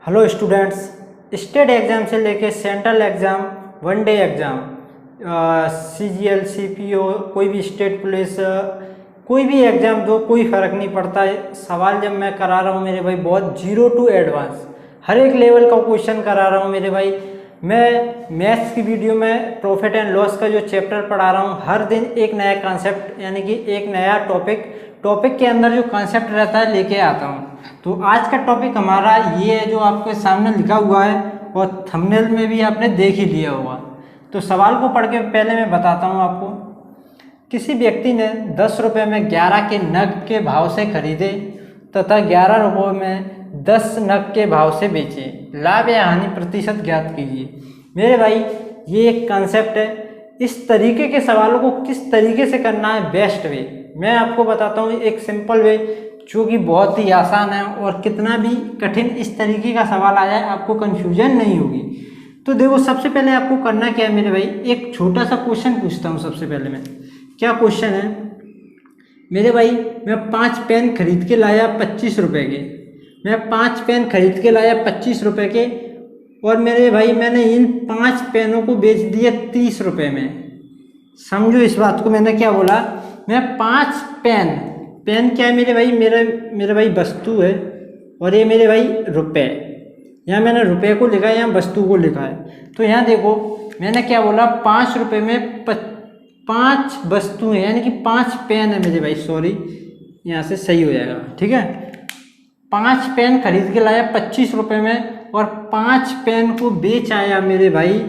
Hello students, state exam से लेके central exam, one day exam, CGL CPO, कोई भी स्टेट पुलिस, कोई भी एग्ज़ाम दो, कोई फ़र्क नहीं पड़ता है। सवाल जब मैं करा रहा हूँ मेरे भाई बहुत जीरो टू एडवांस हर एक लेवल का क्वेश्चन करा रहा हूँ मेरे भाई। मैं मैथ्स की वीडियो में प्रॉफिट एंड लॉस का जो चैप्टर पढ़ा रहा हूँ, हर दिन एक नया कॉन्सेप्ट यानी कि एक नया टॉपिक के अंदर जो कॉन्सेप्ट रहता है लेके आता हूँ। तो आज का टॉपिक हमारा ये है जो आपके सामने लिखा हुआ है और थंबनेल में भी आपने देख ही लिया होगा। तो सवाल को पढ़ के पहले मैं बताता हूँ आपको। किसी व्यक्ति ने 10 रुपये में 11 के नग के भाव से खरीदे तथा 11 रुपये में 10 नग के भाव से बेचे। लाभ या हानि प्रतिशत ज्ञात कीजिए। मेरे भाई ये एक कंसेप्ट है। इस तरीके के सवालों को किस तरीके से करना है बेस्ट वे मैं आपको बताता हूँ। एक सिंपल वे जो कि बहुत ही आसान है और कितना भी कठिन इस तरीके का सवाल आ जाए आपको कन्फ्यूजन नहीं होगी। तो देखो, सबसे पहले आपको करना क्या है मेरे भाई, एक छोटा सा क्वेश्चन पूछता हूँ सबसे पहले मैं। क्या क्वेश्चन है मेरे भाई? मैं 5 पेन खरीद के लाया 25 रुपये के। मैं 5 पेन खरीद के लाया 25 रुपये के और मेरे भाई मैंने इन 5 पेनों को बेच दिया 30 रुपये में। समझो इस बात को, मैंने क्या बोला? मैं 5 पेन क्या है मेरे भाई? मेरे भाई वस्तु है और ये मेरे भाई रुपए। यहाँ मैंने रुपए को लिखा है, यहाँ वस्तु को लिखा है। तो यहाँ देखो मैंने क्या बोला, 5 रुपये में 5 वस्तुएं यानी कि 5 पेन है मेरे भाई। सॉरी, यहाँ से सही हो जाएगा, ठीक है। 5 पेन खरीद के लाया 25 रुपये में और 5 पेन को बेच आया मेरे भाई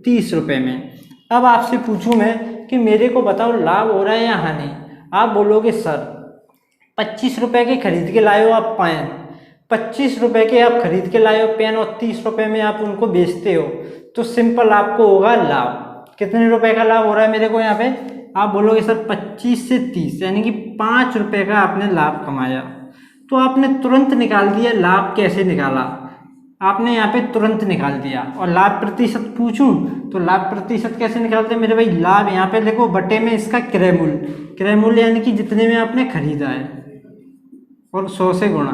30 रुपये में। अब आपसे पूछूं मैं कि मेरे को बताओ लाभ हो रहा है या हानि? आप बोलोगे सर 25 रुपये के खरीद के लाए हो आप पेन, 25 रुपये के आप खरीद के लाए हो पेन और 30 रुपये में आप उनको बेचते हो, तो सिंपल आपको होगा लाभ। कितने रुपए का लाभ हो रहा है मेरे को यहाँ पे? आप बोलोगे सर 25 से 30 यानी कि 5 रुपये का आपने लाभ कमाया। तो आपने तुरंत निकाल दिया लाभ। कैसे निकाला? आपने यहाँ पे तुरंत निकाल दिया। और लाभ प्रतिशत पूछूं तो लाभ प्रतिशत कैसे निकालते हैं मेरे भाई? लाभ यहाँ पे देखो बटे में इसका क्रय मूल्य यानी कि जितने में आपने खरीदा है और 100 से गुणा।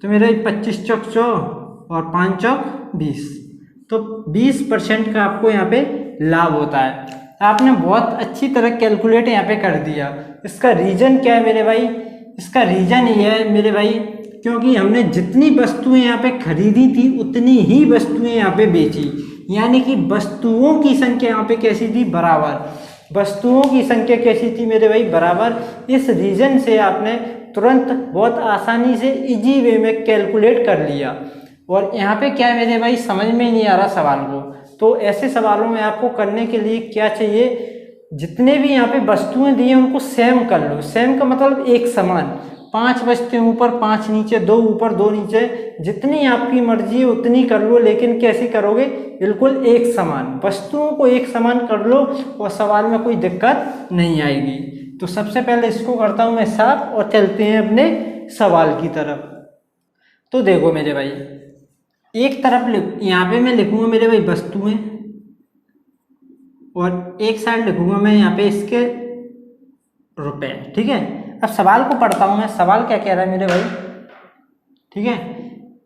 तो मेरे 25 चौक 100 और 5 चौक 20, तो 20% का आपको यहाँ पे लाभ होता है। आपने बहुत अच्छी तरह कैलकुलेट यहाँ पे कर दिया। इसका रीजन क्या है मेरे भाई? इसका रीजन ये है मेरे भाई, क्योंकि हमने जितनी वस्तुएं यहाँ पे खरीदी थी उतनी ही वस्तुएं यहाँ पे बेची, यानी कि वस्तुओं की संख्या यहाँ पे कैसी थी? बराबर। वस्तुओं की संख्या कैसी थी मेरे भाई? बराबर। इस रीजन से आपने तुरंत बहुत आसानी से इजी वे में कैलकुलेट कर लिया। और यहाँ पे क्या है मेरे भाई, समझ में ही नहीं आ रहा सवाल को। तो ऐसे सवालों में आपको करने के लिए क्या चाहिए? जितने भी यहाँ पे वस्तुएं दी हैं उनको सेम कर लो। सेम का मतलब एक समान। 5 वस्तुएं ऊपर 5 नीचे, 2 ऊपर 2 नीचे, जितनी आपकी मर्जी है उतनी कर लो। लेकिन कैसे करोगे? बिल्कुल एक समान। वस्तुओं को एक समान कर लो और सवाल में कोई दिक्कत नहीं आएगी। तो सबसे पहले इसको करता हूँ मैं साफ और चलते हैं अपने सवाल की तरफ। तो देखो मेरे भाई, एक तरफ यहाँ पे मैं लिखूंगा मेरे भाई वस्तुएं और एक साइड लिखूंगा मैं यहाँ पे इसके रुपए, ठीक है। अब सवाल को पढ़ता हूँ मैं। सवाल क्या कह रहा है मेरे भाई, ठीक है।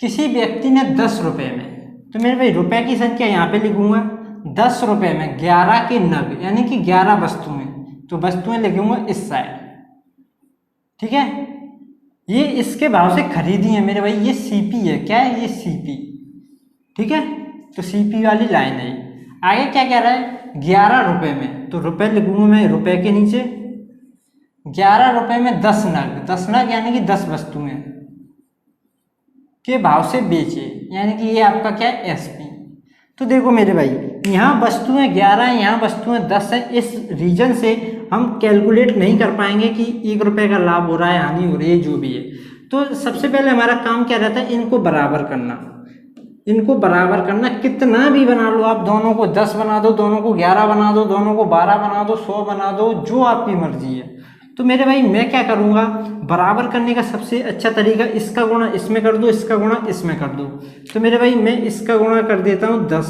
किसी व्यक्ति ने 10 रुपये में, तो मेरे भाई रुपए की संख्या यहाँ पे लिखूंगा। 10 रुपये में 11 के नग यानी कि 11 वस्तुएं, तो वस्तुएं लिखूंगा इस साइड, ठीक है। ये इसके भाव से खरीदी है मेरे भाई। ये CP है। क्या है ये? CP, ठीक है। तो CP वाली लाइन है। आगे क्या कह रहा है? 11 रुपये में, तो रुपए लिखूंगा मैं रुपए के नीचे। 11 रुपये में 10 नग, 10 नग यानी कि 10 वस्तुएं के भाव से बेचे, यानी कि ये आपका क्या है? SP। तो देखो मेरे भाई, यहाँ वस्तुएं 11 है, यहाँ वस्तुएं 10 है। इस रीजन से हम कैलकुलेट नहीं कर पाएंगे कि 1 रुपये का लाभ हो रहा है, हानि हो रही है, जो भी है। तो सबसे पहले हमारा काम क्या रहता है? इनको बराबर करना। इनको बराबर करना, कितना भी बना लो आप। दोनों को 10 बना दो, दोनों को 11 बना दो, दोनों को 12 बना दो, 100 बना दो, जो आपकी मर्जी है। तो मेरे भाई मैं क्या करूँगा? बराबर करने का सबसे अच्छा तरीका, इसका गुणा इसमें कर दो, इसका गुणा इसमें कर दो। तो मेरे भाई मैं इसका गुणा कर देता हूँ 10,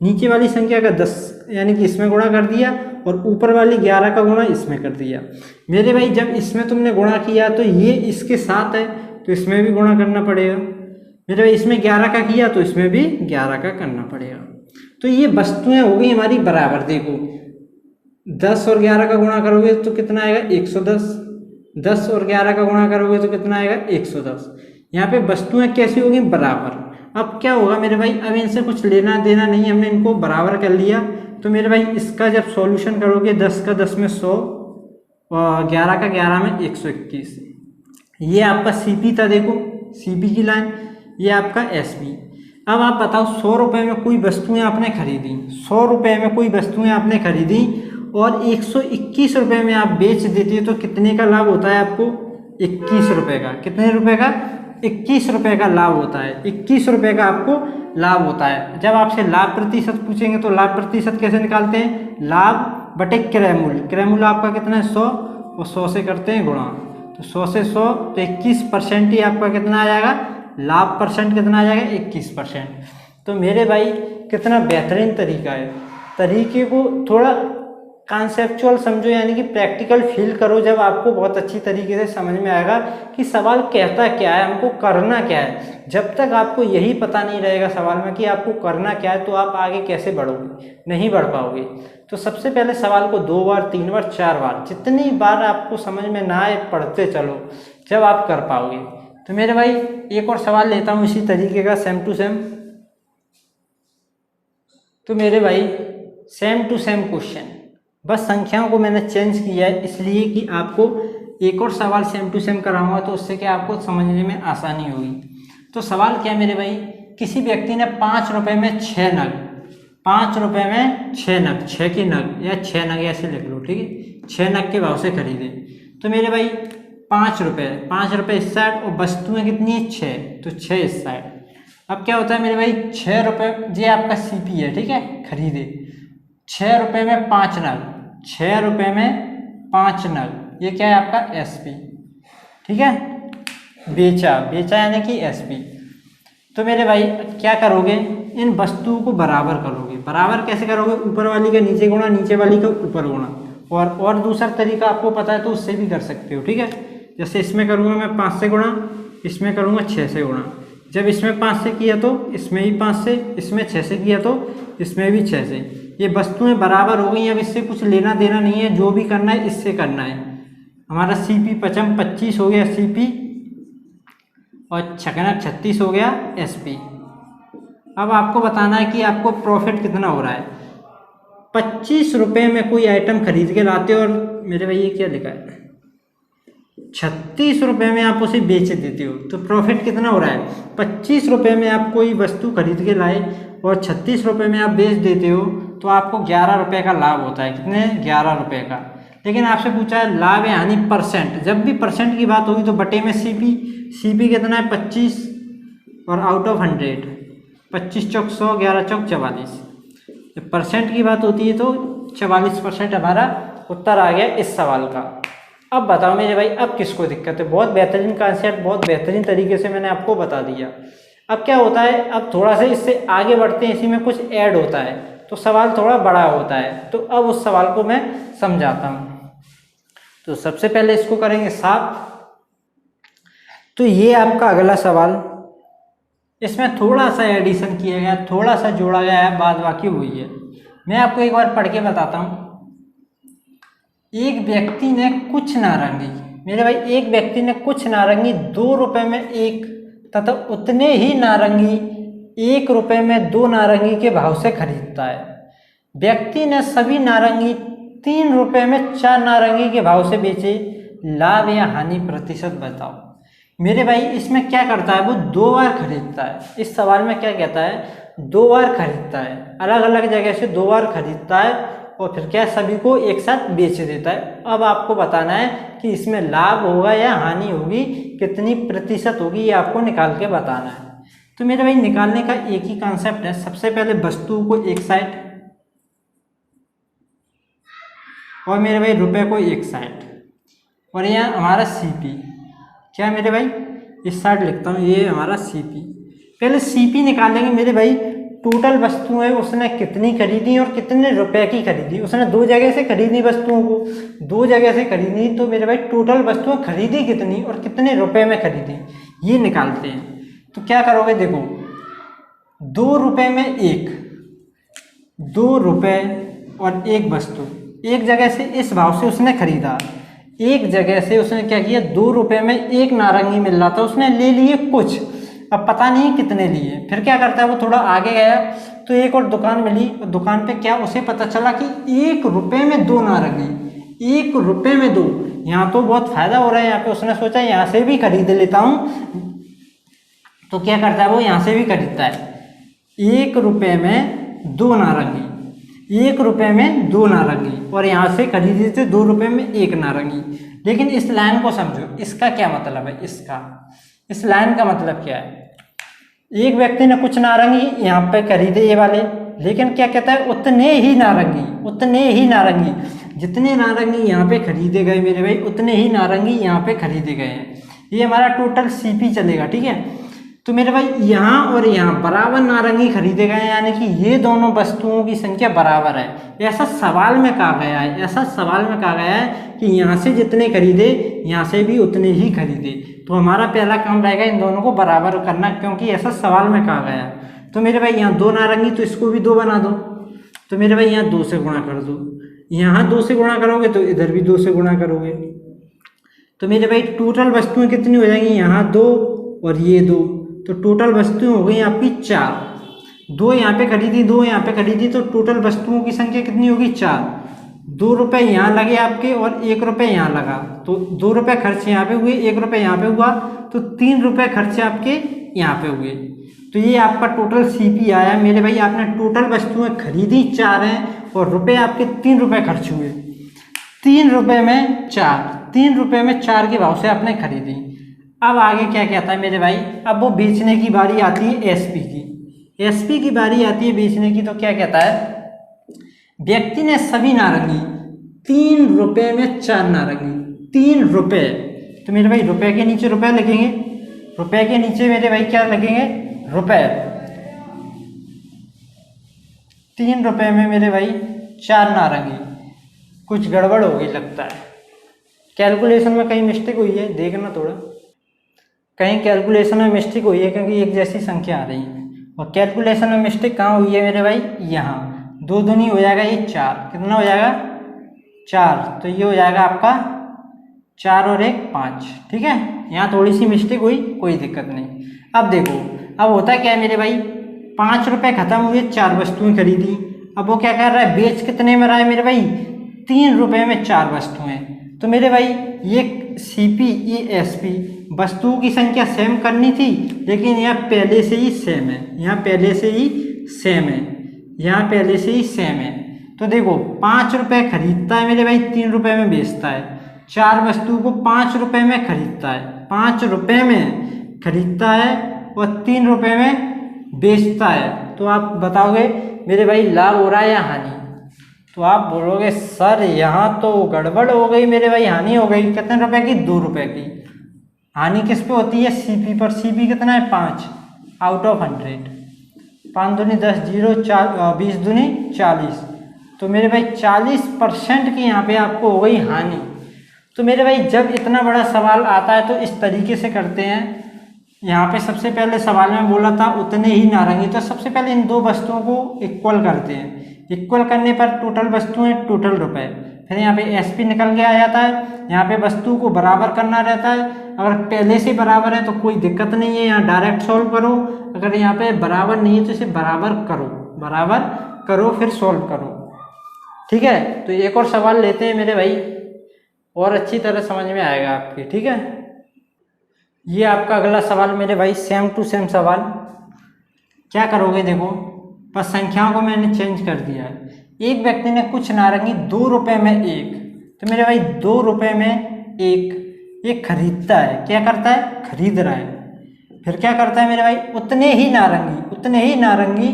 नीचे वाली संख्या का 10 यानी कि इसमें गुणा कर दिया, और ऊपर वाली 11 का गुणा इसमें कर दिया। मेरे भाई जब इसमें तुमने गुणा किया तो ये इसके साथ है, तो इसमें भी गुणा करना पड़ेगा। मेरे भाई इसमें 11 का किया तो इसमें भी 11 का करना पड़ेगा। तो ये वस्तुएं हो गई हमारी बराबर। देखो 10 और 11 का गुणा करोगे तो कितना आएगा 110, 10 और 11 का गुणा करोगे तो कितना आएगा 110। यहाँ पे वस्तुएं कैसी होगी बराबर। अब क्या होगा मेरे भाई, अब इनसे कुछ लेना देना नहीं, हमने इनको बराबर कर लिया। तो मेरे भाई इसका जब सॉल्यूशन करोगे 10 का 10 में 100 और 11 का 11 में 121। ये आपका सीपी था, देखो सीपी की लाइन, ये आपका एसपी। अब आप बताओ 100 रुपये में कोई वस्तुएं आपने खरीदी, 100 रुपये में कोई वस्तुएं आपने खरीदी और 121 रुपये में आप बेच देती है तो कितने का लाभ होता है आपको? 21 रुपये का। कितने रुपये का? 21 रुपये का लाभ होता है। 21 रुपये का आपको लाभ होता है। जब आपसे लाभ प्रतिशत पूछेंगे तो लाभ प्रतिशत कैसे निकालते हैं? लाभ बटे क्रय मूल्य। क्रय मूल्य आपका कितना है? 100 और 100 से करते हैं गुणा, तो 100 से 100 तो 21% ही आपका कितना आ जाएगा? लाभ परसेंट कितना आ जाएगा? 21%। तो मेरे भाई कितना बेहतरीन तरीका है। तरीके को थोड़ा कॉन्सेप्चुअल समझो, यानी कि प्रैक्टिकल फील करो, जब आपको बहुत अच्छी तरीके से समझ में आएगा कि सवाल कहता क्या है, हमको करना क्या है। जब तक आपको यही पता नहीं रहेगा सवाल में कि आपको करना क्या है, तो आप आगे कैसे बढ़ोगे? नहीं बढ़ पाओगे। तो सबसे पहले सवाल को 2 बार 3 बार 4 बार, जितनी बार आपको समझ में ना आए पढ़ते चलो, जब आप कर पाओगे। तो मेरे भाई एक और सवाल लेता हूँ इसी तरीके का, सेम टू सेम। तो मेरे भाई सेम टू सेम क्वेश्चन, बस संख्याओं को मैंने चेंज किया है इसलिए कि आपको एक और सवाल सेम टू सेम कराऊंगा, तो उससे क्या आपको समझने में आसानी होगी। तो सवाल क्या है मेरे भाई, किसी व्यक्ति ने 5 रुपये में 6 नग, 5 रुपये में 6 नग, 6 की नग या 6 नग ऐसे लिख लो, ठीक है, 6 नग के भाव से खरीदे। तो मेरे भाई 5 रुपये इस साइड और वस्तुएं कितनी है? 6, तो 6 इस साइड। अब क्या होता है मेरे भाई 6 रुपये, ये आपका सीपी है, ठीक है, खरीदे 6 रुपये में 5 नग, 6 रुपये में 5 नग, ये क्या है आपका एसपी, ठीक है। बेचा यानी कि एसपी। तो मेरे भाई क्या करोगे, इन वस्तुओं को बराबर करोगे। बराबर कैसे करोगे? ऊपर वाली का नीचे गुणा, नीचे वाली का ऊपर गुणा। और दूसरा तरीका आपको पता है तो उससे भी कर सकते हो, ठीक है। जैसे इसमें करूँगा मैं 5 से गुणा, इसमें करूँगा 6 से गुणा। जब इसमें 5 से किया तो इसमें भी 5 से, इसमें 6 से किया तो इसमें भी 6 से। ये वस्तुएं बराबर हो गई। अब इससे कुछ लेना देना नहीं है, जो भी करना है इससे करना है। हमारा सीपी 25 हो गया सीपी और 36 हो गया एसपी। अब आपको बताना है कि आपको प्रॉफिट कितना हो रहा है। 25 रुपये में कोई आइटम खरीद के लाते हो और मेरे भाई ये क्या लिखा है, 36 रुपये में आप उसे बेच देते हो, तो प्रॉफिट कितना हो रहा है? 25 रुपये में आप कोई वस्तु खरीद के लाए और 36 रुपये में आप बेच देते हो, तो आपको 11 रुपये का लाभ होता है। कितने? 11 रुपये का। लेकिन आपसे पूछा है लाभ है यानी परसेंट। जब भी परसेंट की बात होगी तो बटे में सीपी कितना है? 25 और आउट ऑफ 100, 25 चौक 100, 11 चौक 44। जब परसेंट की बात होती है तो 44% हमारा उत्तर आ गया इस सवाल का। अब बताओ मेरे भाई, अब किसको दिक्कत है? बहुत बेहतरीन कॉन्सेप्ट, बहुत बेहतरीन तरीके से मैंने आपको बता दिया। अब क्या होता है, अब थोड़ा सा इससे आगे बढ़ते हैं, इसी में कुछ ऐड होता है तो सवाल थोड़ा बड़ा होता है। तो अब उस सवाल को मैं समझाता हूँ। तो सबसे पहले इसको करेंगे साफ। तो ये आपका अगला सवाल, इसमें थोड़ा सा एडिशन किया गया, थोड़ा सा जोड़ा गया है, बाद बाकी हुई है। मैं आपको एक बार पढ़ के बताता हूँ। एक व्यक्ति ने कुछ नारंगी, मेरे भाई एक व्यक्ति ने कुछ नारंगी 2 रुपये में एक तथा उतने ही नारंगी 1 रुपये में 2 नारंगी के भाव से खरीदता है। व्यक्ति ने सभी नारंगी 3 रुपये में 4 नारंगी के भाव से बेचे। लाभ या हानि प्रतिशत बताओ। मेरे भाई इसमें क्या करता है, वो 2 बार खरीदता है। इस सवाल में क्या कहता है, 2 बार खरीदता है, अलग अलग जगह से 2 बार खरीदता है और फिर क्या सभी को एक साथ बेच देता है। अब आपको बताना है कि इसमें लाभ होगा या हानि होगी, कितनी प्रतिशत होगी, ये आपको निकाल के बताना है। तो मेरे भाई निकालने का एक ही कॉन्सेप्ट है। सबसे पहले वस्तु को एक साइड और मेरे भाई रुपए को एक साइड, और यहाँ हमारा सीपी क्या मेरे भाई, इस साइड लिखता हूँ, ये हमारा सीपी। पहले सीपी निकालेंगे मेरे भाई। टोटल वस्तुएं उसने कितनी खरीदी और कितने रुपए की खरीदी। उसने 2 जगह से खरीदी वस्तुओं को, 2 जगह से खरीदी, तो मेरे भाई टोटल वस्तुएं खरीदी कितनी और कितने रुपए में खरीदी, ये निकालते हैं। तो क्या करोगे, देखो 2 रुपये में एक, 2 रुपये और एक वस्तु, एक जगह से इस भाव से उसने खरीदा, एक जगह से उसने क्या किया, 2 रुपये में एक नारंगी मिल रहा था, उसने ले लिए कुछ, अब पता नहीं कितने लिए। फिर क्या करता है, वो थोड़ा आगे गया तो एक और दुकान मिली, और दुकान पे क्या उसे पता चला कि 1 रुपये में 2 नारंगी, 1 रुपये में 2, यहाँ तो बहुत फायदा हो रहा है। यहाँ पे उसने सोचा यहाँ से भी खरीद लेता हूँ, तो क्या करता है वो यहाँ से भी खरीदता है। 1 रुपये में 2 नारंगी, 1 रुपये में 2 नारंगी, और यहाँ से खरीदी थे 2 रुपये में 1 नारंगी। लेकिन इस लाइन को समझो, इसका क्या मतलब है, इस लाइन का मतलब क्या है। एक व्यक्ति ने कुछ नारंगी यहाँ पे खरीदे ये वाले, लेकिन क्या कहता है, उतने ही नारंगी, जितने नारंगी यहाँ पे खरीदे गए मेरे भाई, उतने ही नारंगी यहाँ पे खरीदे गए हैं। ये हमारा टोटल सीपी चलेगा, ठीक है। तो मेरे भाई यहाँ और यहाँ बराबर नारंगी खरीदे गए हैं, यानी कि ये दोनों वस्तुओं की संख्या बराबर है। ऐसा सवाल में कहा गया है कि यहाँ से जितने खरीदे यहाँ से भी उतने ही खरीदे। तो हमारा पहला काम रहेगा इन दोनों को बराबर करना, क्योंकि ऐसा सवाल में कहा गया है। तो मेरे भाई यहाँ 2 नारंगी, तो इसको भी 2 बना दो। तो मेरे भाई यहाँ 2 से गुणा कर दो, यहाँ 2 से गुणा करोगे तो इधर भी 2 से गुणा करोगे। तो मेरे भाई टोटल वस्तुएं कितनी हो जाएंगी, यहाँ 2 और ये 2, तो टोटल वस्तुएं हो गई आपकी 4। 2 यहाँ पे खरीदी, 2 यहाँ पे खरीदी, तो टोटल वस्तुओं की संख्या कितनी होगी, 4। 2 रुपये यहाँ लगे आपके और 1 रुपये यहाँ लगा, तो 2 रुपये खर्च यहाँ पे हुए, 1 रुपये यहाँ पे हुआ, तो 3 रुपये खर्चे आपके यहाँ पे हुए। तो ये आपका टोटल सीपी आया मेरे भाई। आपने टोटल वस्तुएं खरीदी 4 हैं और रुपये आपके 3 रुपये खर्च हुए। 3 रुपये में 4, 3 रुपये में 4 के भाव से आपने खरीदी। अब आगे क्या कहता है मेरे भाई, अब वो बेचने की बारी आती है एसपी की। एसपी की बारी आती है बेचने की, तो क्या कहता है, व्यक्ति ने सभी नारंगी 3 रुपये में 4 नारंगी, 3 रुपये। तो मेरे भाई रुपये के नीचे रुपये लिखेंगे, रुपये के नीचे मेरे भाई क्या लगेंगे, रुपये। 3 रुपये में मेरे भाई 4 नारंगी। कुछ गड़बड़ हो गई लगता है, कैलकुलेशन में कहीं मिस्टेक हुई है, देखना थोड़ा, कहीं कैलकुलेशन में मिस्टेक हुई है, क्योंकि एक जैसी संख्या आ रही है। और कैलकुलेशन में मिस्टेक कहाँ हुई है मेरे भाई, यहाँ 2 दूनी हो जाएगा, ये 4, कितना हो जाएगा 4, तो ये हो जाएगा आपका 4 और 1 5, ठीक है। यहाँ थोड़ी सी मिस्टेक हुई, कोई दिक्कत नहीं। अब देखो, अब होता क्या है मेरे भाई, 5 रुपये खत्म हुए, 4 वस्तुएं खरीदी। अब वो क्या कर रहा है, बेच कितने में रहा है मेरे भाई, 3 रुपये में 4 वस्तुएं। तो मेरे भाई ये सीपी ये एसपी वस्तुओं की संख्या सेम करनी थी, लेकिन यहाँ पहले से ही सेम है, यहाँ पहले से ही सेम है। तो देखो 5 रुपये खरीदता है मेरे भाई, 3 रुपये में बेचता है। 4 वस्तुओं को 5 रुपये में खरीदता है, 5 रुपये में खरीदता है और 3 रुपये में बेचता है। तो आप बताओगे मेरे भाई लाभ हो रहा है या हानि, तो आप बोलोगे सर यहाँ तो गड़बड़ हो गई मेरे भाई, हानि हो गई। कितने रुपए की, 2 रुपये की। हानि किस पे होती है, सीपी पर। सीपी कितना है, 5 आउट ऑफ 100। 5 दूनी 10, 0 4, 20 दूनी 40। तो मेरे भाई 40% की यहाँ पे आपको हो गई हानि। तो मेरे भाई जब इतना बड़ा सवाल आता है तो इस तरीके से करते हैं। यहाँ पे सबसे पहले सवाल में बोला था उतने ही नारंगी, तो सबसे पहले इन 2 वस्तुओं को इक्वल करते हैं। इक्वल करने पर टोटल वस्तुएं टोटल रुपए, फिर यहाँ पे एसपी निकल के आ जाता है। यहाँ पे वस्तु को बराबर करना रहता है, अगर पहले से बराबर है तो कोई दिक्कत नहीं है, यहाँ डायरेक्ट सॉल्व करो। अगर यहाँ पे बराबर नहीं है तो इसे बराबर करो फिर सॉल्व करो, ठीक है। तो एक और सवाल लेते हैं मेरे भाई, और अच्छी तरह समझ में आएगा आपके, ठीक है। ये आपका अगला सवाल मेरे भाई सेम टू सेम सवाल। क्या करोगे, देखो बस संख्याओं को मैंने चेंज कर दिया है। एक व्यक्ति ने कुछ नारंगी 2 रुपये में एक, तो मेरे भाई 2 रुपये में एक खरीदता है। क्या करता है, खरीद रहा है। फिर क्या करता है मेरे भाई, उतने ही नारंगी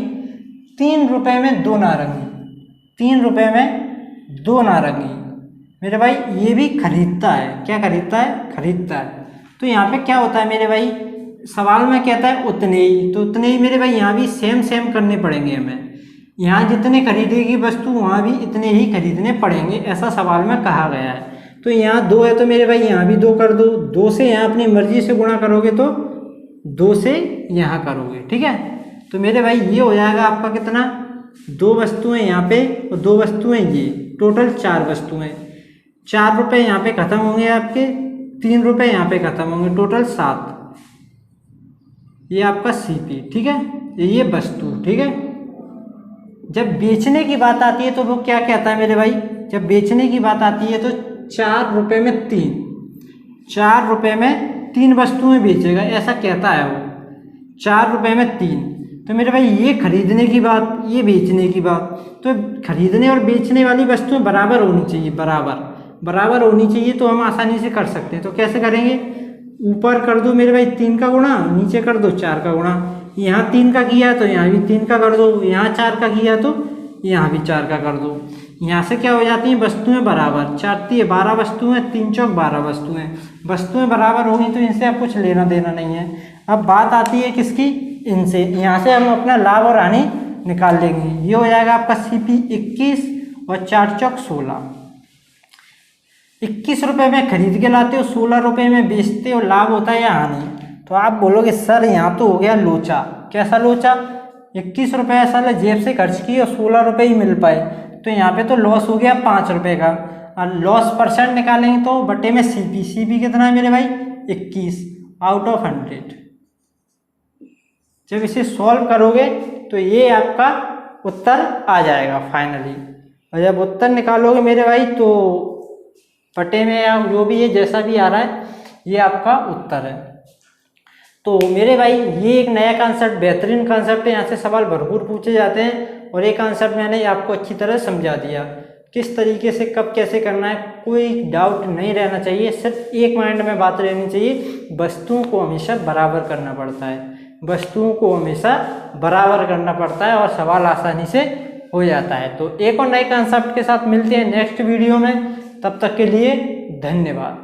3 रुपये में 2 नारंगी, 3 रुपये में 2 नारंगी मेरे भाई ये भी खरीदता है। क्या खरीदता है। तो यहाँ पे क्या होता है मेरे भाई, सवाल में कहता है उतने ही, तो उतने ही मेरे भाई यहाँ भी सेम करने पड़ेंगे हमें। यहाँ जितने खरीदेगी वस्तु वहाँ भी इतने ही खरीदने पड़ेंगे, ऐसा सवाल में कहा गया है। तो यहाँ 2 है तो मेरे भाई यहाँ भी 2 कर दो। 2 से यहाँ अपनी मर्जी से गुणा करोगे तो 2 से यहाँ करोगे, ठीक है। तो मेरे भाई ये हो जाएगा आपका कितना, 2 वस्तुएं यहाँ पे और 2 वस्तुएं ये, टोटल 4 वस्तुएं। 4 रुपये यहाँ पे खत्म होंगे आपके, 3 रुपये यहाँ पे खत्म होंगे, टोटल 7। ये आपका CP, ठीक है, ये वस्तु, ठीक है। जब बेचने की बात आती है तो वो क्या कहता है मेरे भाई, जब बेचने की बात आती है तो 4 रुपये में 3, 4 रुपये में 3 वस्तुएं बेचेगा, ऐसा कहता है वो, 4 रुपये में 3। तो मेरे भाई ये खरीदने की बात, ये बेचने की बात, तो खरीदने और बेचने वाली वस्तुएं बराबर होनी चाहिए, बराबर होनी चाहिए, तो हम आसानी से कर सकते हैं। तो कैसे करेंगे, ऊपर कर दो मेरे भाई 3 का गुणा, नीचे कर दो 4 का गुणा। यहाँ 3 का किया तो यहाँ भी 3 का कर दो, यहाँ 4 का किया तो यहाँ भी 4 का कर दो। यहाँ से क्या हो जाती हैं, वस्तुएं बराबर, 4 3 12 वस्तुएं, 3 चौक 12 वस्तुएं बराबर होगी, तो इनसे अब कुछ लेना देना नहीं है। अब बात आती है किसकी, इनसे। यहाँ से हम अपना लाभ और हानि निकाल लेंगे। ये हो जाएगा आपका CP 21 और 4 चौक 16। 21 रुपये में खरीद के लाते हो, 16 रुपये में बेचते हो, लाभ होता है या हानि। तो आप बोलोगे सर यहाँ तो हो गया लोचा। कैसा लोचा, 21 रुपये साला जेब से खर्च किए और 16 रुपये ही मिल पाए, तो यहाँ पे तो लॉस हो गया 5 रुपये का। और लॉस परसेंट निकालेंगे तो बटे में CP कितना है मेरे भाई, 21 आउट ऑफ 100। जब इसे सॉल्व करोगे तो ये आपका उत्तर आ जाएगा फाइनली। और जब उत्तर निकालोगे मेरे भाई तो बटे में या जो भी है, जैसा भी आ रहा है, ये आपका उत्तर है। तो मेरे भाई ये एक नया कॉन्सेप्ट, बेहतरीन कॉन्सेप्ट है, यहाँ से सवाल भरपूर पूछे जाते हैं, और ये कॉन्सेप्ट मैंने आपको अच्छी तरह समझा दिया किस तरीके से कब कैसे करना है। कोई डाउट नहीं रहना चाहिए, सिर्फ एक माइंड में बात रहनी चाहिए, वस्तुओं को हमेशा बराबर करना पड़ता है, वस्तुओं को हमेशा बराबर करना पड़ता है, और सवाल आसानी से हो जाता है। तो एक और नए कॉन्सेप्ट के साथ मिलते हैं नेक्स्ट वीडियो में, तब तक के लिए धन्यवाद।